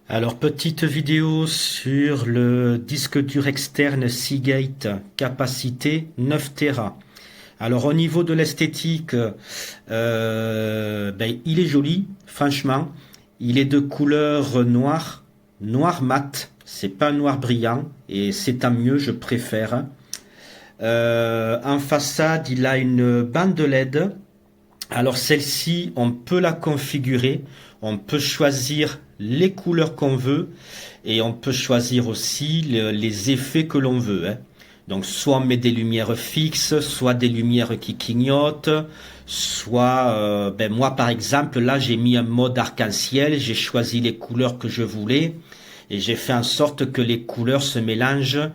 Alors, petite vidéo sur le disque dur externe Seagate, capacité 9 Tera. Alors, au niveau de l'esthétique, il est joli, franchement. Il est de couleur noire, noir mat. C'est pas noir brillant et c'est tant mieux, je préfère. En façade, il a une bande LED. Alors celle-ci, on peut la configurer, on peut choisir les couleurs qu'on veut et on peut choisir aussi les effets que l'on veut, hein. Donc soit on met des lumières fixes, soit des lumières qui clignotent, soit moi par exemple là j'ai mis un mode arc-en-ciel, j'ai choisi les couleurs que je voulais et j'ai fait en sorte que les couleurs se mélangent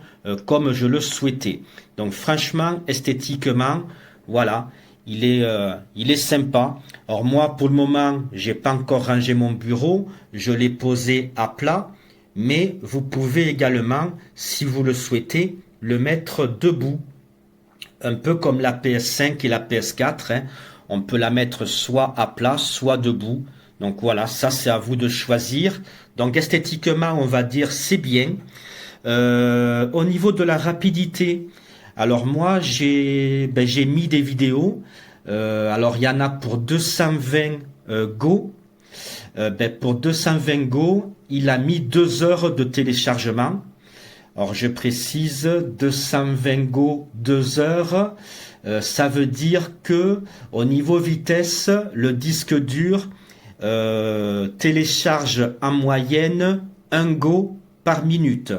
comme je le souhaitais. Donc franchement, esthétiquement, voilà, il est sympa. Alors moi, pour le moment, j'ai pas encore rangé mon bureau, je l'ai posé à plat, mais vous pouvez également, si vous le souhaitez, le mettre debout, un peu comme la PS5 et la PS4, hein. On peut la mettre soit à plat, soit debout. Donc voilà, ça c'est à vous de choisir. Donc esthétiquement, on va dire c'est bien. Au niveau de la rapidité, alors moi j'ai mis des vidéos. Alors il y en a pour 220 Go. Pour 220 Go, il a mis 2 heures de téléchargement. Alors je précise 220 Go 2 heures. Ça veut dire que au niveau vitesse, le disque dur télécharge en moyenne 1 Go par minute.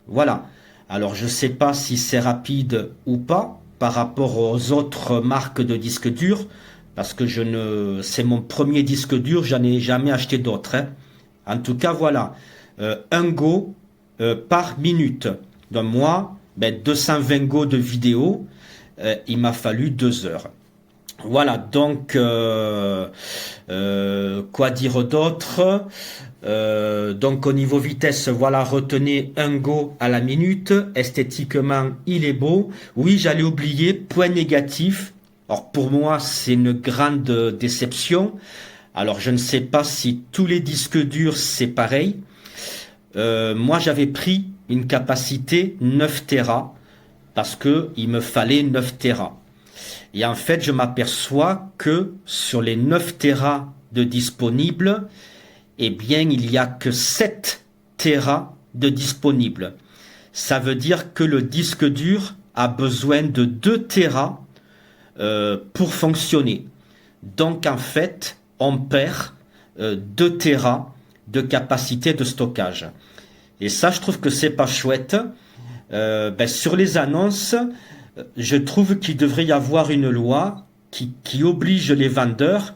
Voilà. Alors je ne sais pas si c'est rapide ou pas par rapport aux autres marques de disques durs, parce que c'est mon premier disque dur, j'en ai jamais acheté d'autres, hein. En tout cas, voilà, 1 Go par minute. Donc moi, 220 Go de vidéo, il m'a fallu 2 heures. Voilà, donc quoi dire d'autre? Donc au niveau vitesse, voilà, retenez 1 Go à la minute. Esthétiquement, il est beau. Oui, j'allais oublier, point négatif. Alors pour moi, c'est une grande déception. Alors je ne sais pas si tous les disques durs c'est pareil. Moi j'avais pris une capacité 9 Tera parce que il me fallait 9 Tera. Et en fait, je m'aperçois que sur les 9 Tera de disponibles, eh bien, il n'y a que 7 Tera de disponibles. Ça veut dire que le disque dur a besoin de 2 Tera pour fonctionner. Donc, en fait, on perd 2 Tera de capacité de stockage. Et ça, je trouve que c'est pas chouette. Sur les annonces, je trouve qu'il devrait y avoir une loi qui oblige les vendeurs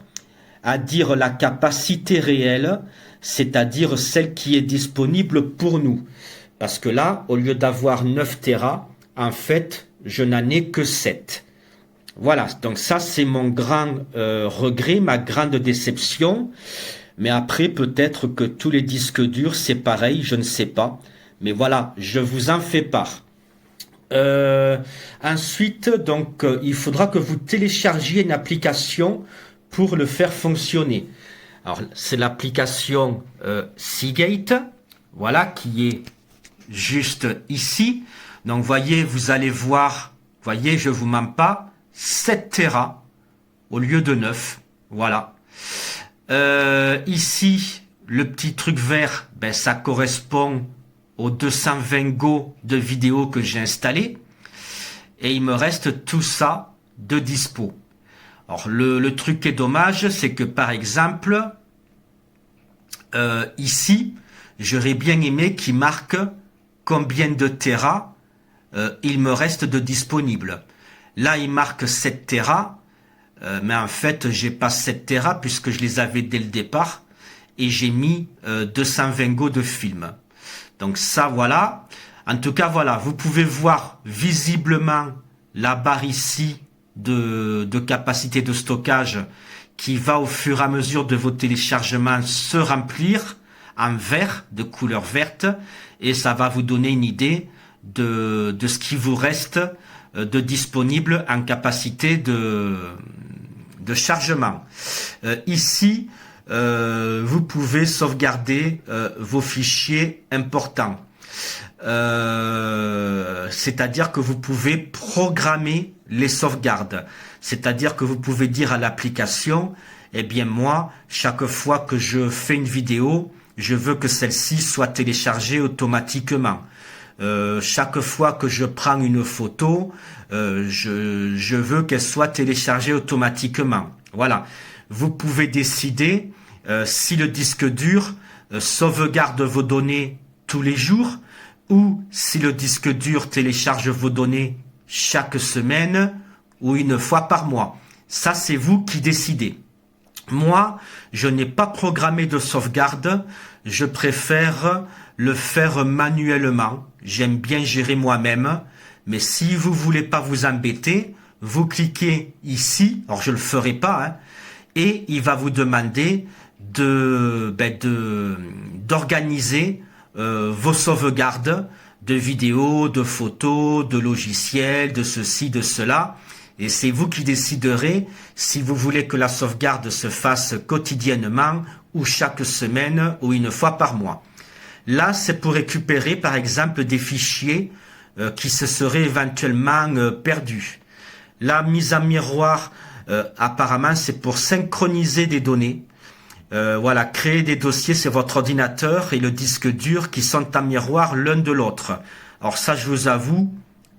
à dire la capacité réelle, c'est-à-dire celle qui est disponible pour nous. Parce que là, au lieu d'avoir 9 Tera, en fait, je n'en ai que 7. Voilà, donc ça c'est mon grand regret, ma grande déception. Mais après, peut-être que tous les disques durs, c'est pareil, je ne sais pas. Mais voilà, je vous en fais part. Ensuite, donc, il faudra que vous téléchargiez une application pour le faire fonctionner. Alors, c'est l'application Seagate, voilà, qui est juste ici. Donc, voyez, vous allez voir, voyez, je vous mens pas, 7 Tera au lieu de 9. Voilà. Ici, le petit truc vert, ça correspond aux 220 Go de vidéo que j'ai installé. Et il me reste tout ça de dispo. Alors, le truc qui est dommage, c'est que par exemple, ici, j'aurais bien aimé qu'il marque combien de Tera il me reste de disponible. Là, il marque 7 Tera, mais en fait, j'ai pas 7 Tera puisque je les avais dès le départ et j'ai mis 220 Go de film. Donc ça, voilà. En tout cas, voilà, vous pouvez voir visiblement la barre ici de capacité de stockage qui va au fur et à mesure de vos téléchargements se remplir en vert, de couleur verte, et ça va vous donner une idée de ce qui vous reste de disponible en capacité de chargement. Ici, vous pouvez sauvegarder vos fichiers importants. C'est-à-dire que vous pouvez programmer les sauvegardes. C'est-à-dire que vous pouvez dire à l'application, eh bien moi, chaque fois que je fais une vidéo, je veux que celle-ci soit téléchargée automatiquement. Chaque fois que je prends une photo, je veux qu'elle soit téléchargée automatiquement. Voilà. Vous pouvez décider si le disque dur sauvegarde vos données tous les jours ou si le disque dur télécharge vos données chaque semaine ou une fois par mois. Ça, c'est vous qui décidez. Moi, je n'ai pas programmé de sauvegarde. Je préfère le faire manuellement. J'aime bien gérer moi-même. Mais si vous voulez pas vous embêter, vous cliquez ici. Alors, je le ferai pas, hein, et il va vous demander d'organiser vos sauvegardes de vidéos, de photos, de logiciels, de ceci, de cela. Et c'est vous qui déciderez si vous voulez que la sauvegarde se fasse quotidiennement ou chaque semaine ou une fois par mois. Là, c'est pour récupérer par exemple des fichiers qui se seraient éventuellement perdus. La mise en miroir, apparemment, c'est pour synchroniser des données. Voilà, créer des dossiers, c'est votre ordinateur et le disque dur qui sont en miroir l'un de l'autre. Alors ça, je vous avoue,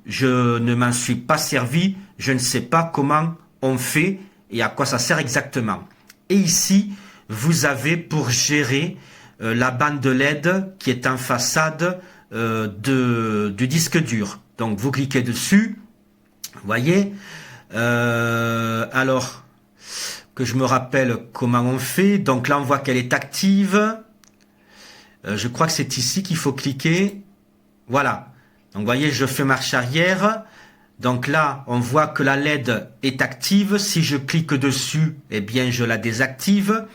je ne m'en suis pas servi, je ne sais pas comment on fait et à quoi ça sert exactement. Et ici, vous avez pour gérer la bande LED qui est en façade du disque dur. Donc vous cliquez dessus, vous voyez. Alors, que je me rappelle comment on fait. Donc là, on voit qu'elle est active. Je crois que c'est ici qu'il faut cliquer. Voilà. Donc vous voyez, je fais marche arrière. Donc là, on voit que la LED est active. Si je clique dessus, eh bien, je la désactive.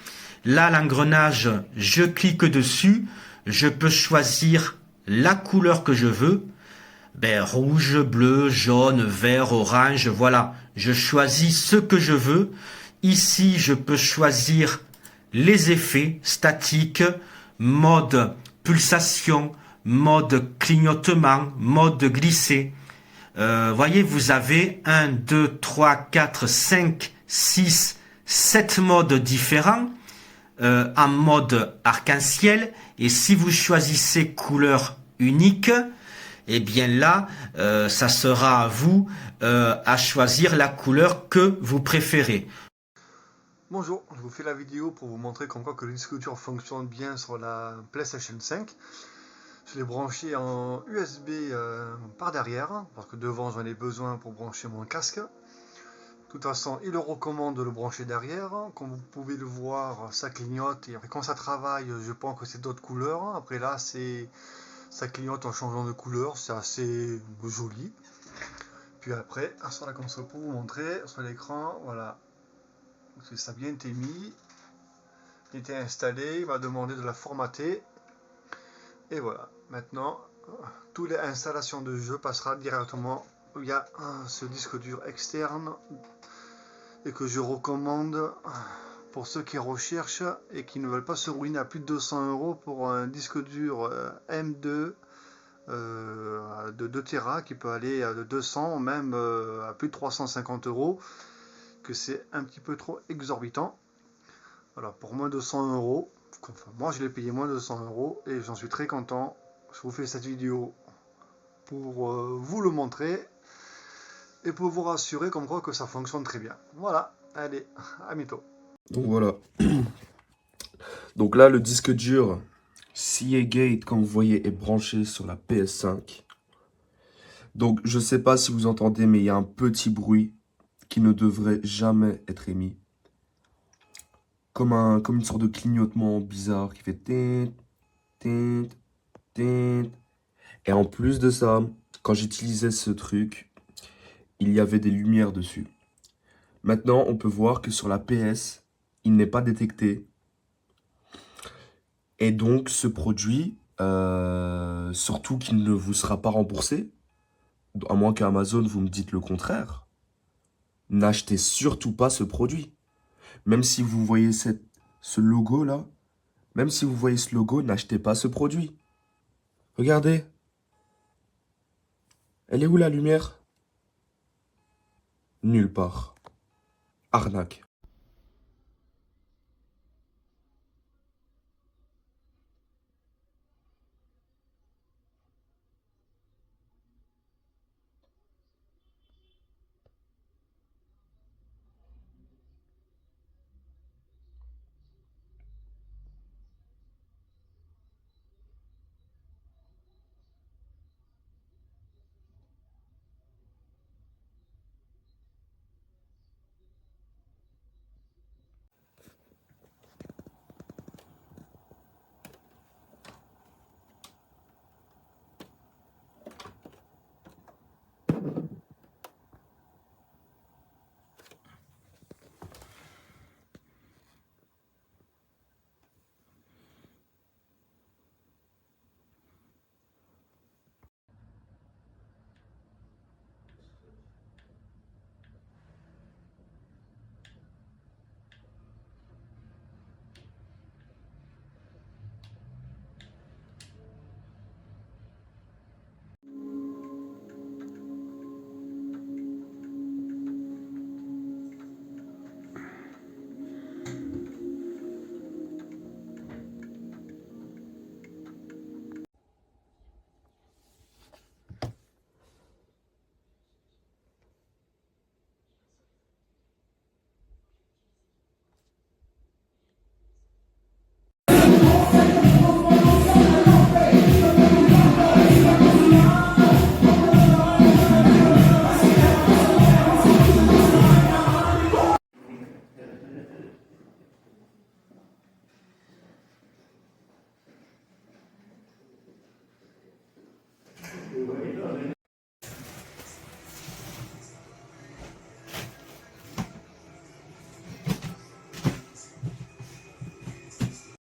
Là, l'engrenage, je clique dessus. Je peux choisir la couleur que je veux. Ben, rouge, bleu, jaune, vert, orange, voilà. Je choisis ce que je veux. Ici, je peux choisir les effets statiques, mode pulsation, mode clignotement, mode glissé. Voyez, vous avez 1, 2, 3, 4, 5, 6, 7 modes différents en mode arc-en-ciel. Et si vous choisissez couleur unique, eh bien là, ça sera à vous à choisir la couleur que vous préférez. Bonjour, je vous fais la vidéo pour vous montrer comme quoi que le disque dur fonctionne bien sur la PlayStation 5. Je l'ai branché en USB par derrière, parce que devant j'en ai besoin pour brancher mon casque. De toute façon, il le recommande de le brancher derrière. Comme vous pouvez le voir, ça clignote et après quand ça travaille, je pense que c'est d'autres couleurs. Après là, ça clignote en changeant de couleur, c'est assez joli. Puis après, sur la console pour vous montrer, sur l'écran, voilà. Ça a bien été mis, il était installé, il va demander de la formater. Et voilà, maintenant, toute l'installation de jeu passera directement via ce disque dur externe et que je recommande pour ceux qui recherchent et qui ne veulent pas se ruiner à plus de 200 € pour un disque dur M2 de 2 Tera qui peut aller de 200 même à plus de 350 €, que c'est un petit peu trop exorbitant. Voilà, pour moins de 100 €, enfin, moi je l'ai payé moins de 100 € et j'en suis très content. Je vous fais cette vidéo pour vous le montrer et pour vous rassurer comme quoi que ça fonctionne très bien. Voilà, allez, à bientôt. Donc voilà. Donc là, le disque dur Seagate, comme vous voyez, est branché sur la PS5. Donc je sais pas si vous entendez, mais il y a un petit bruit qui ne devrait jamais être émis. Comme une sorte de clignotement bizarre qui fait tint, tint, tint. Et en plus de ça, quand j'utilisais ce truc, il y avait des lumières dessus. Maintenant, on peut voir que sur la PS, il n'est pas détecté. Et donc, ce produit, surtout qu'il ne vous sera pas remboursé, à moins qu'Amazon vous me dites le contraire, n'achetez surtout pas ce produit. Même si vous voyez ce logo-là, même si vous voyez ce logo, n'achetez pas ce produit. Regardez. Elle est où la lumière? Nulle part. Arnaque.